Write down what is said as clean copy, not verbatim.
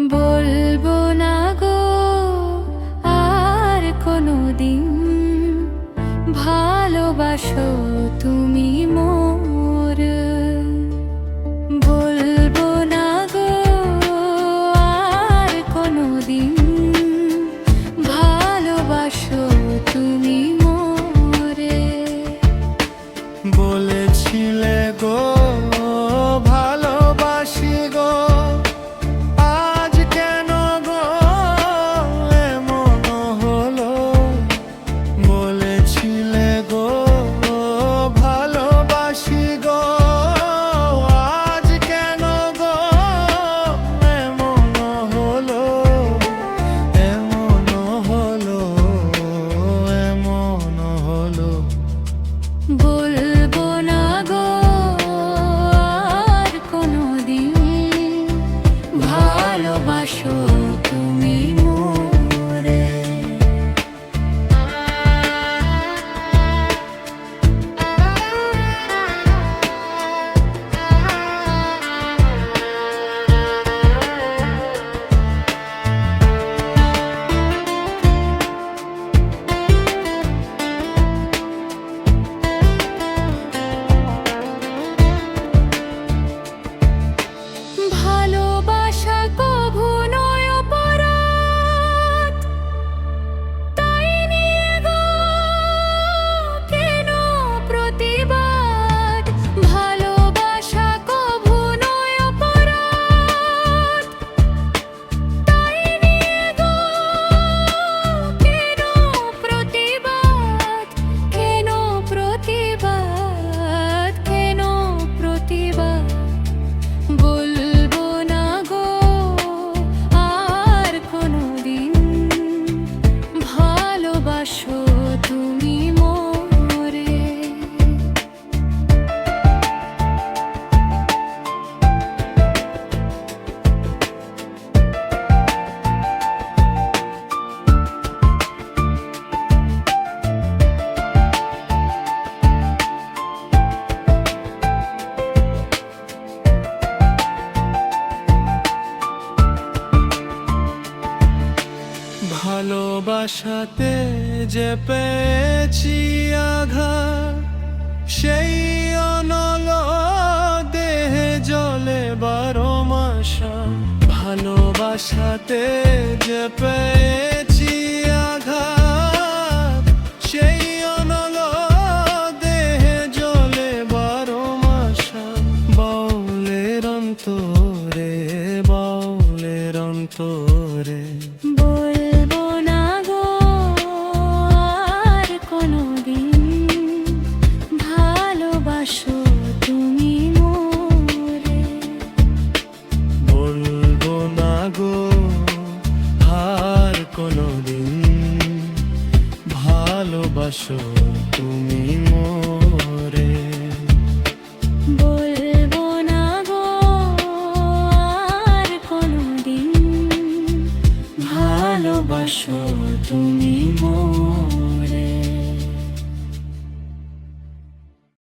বলবো না গো আর কোনোদিন, ভালোবাসো তুমি মোর। বলবো না গো আর কোনোদিন, ভালোবাসো তুমি মোরে। বলেছিলে গো ভালোবাসি গো, আজ কেন গো এমন হলো? বলেছিলে গো ভালোবাসি গো, আজ কেন গো এমন হলো? এমন হলো, এমন হলো। বলবো না গো আর কোনোদিন, ভালোবাসো তুমি মোরে। ভালোবাসা কভু নয় অপরাধ, তাই নিয়ে গো কেন প্রতিবাদ? ভালোবাসা কভু নয় অপরাধ, তাই নিয়ে গো কেন প্রতিবাদ? কেন প্রতিবাদ? কেন প্রতিবাদ? বলবো না গো আর কোনোদিন, ভালোবাসো তুমি মোরে। ভালোবাসাতে যে পেয়েছি আঘাত, সেই অনল দেহে জলে 12 মাস। ভালোবাসাতে যে পেয়েছি আঘাত, সেই অনল দেহে জলে 12 মাস। বাউলের অন্তরে, বাউলের অন্তরে। বলবো না গো আর কোনোদিন, ভালোবাসো তুমি মোরে। বলবো না গো আর কোনোদিন, ভালোবাসো তুমি মোরে। বলবো না গো আর কোনোদিন, ভালোবাসো তুমি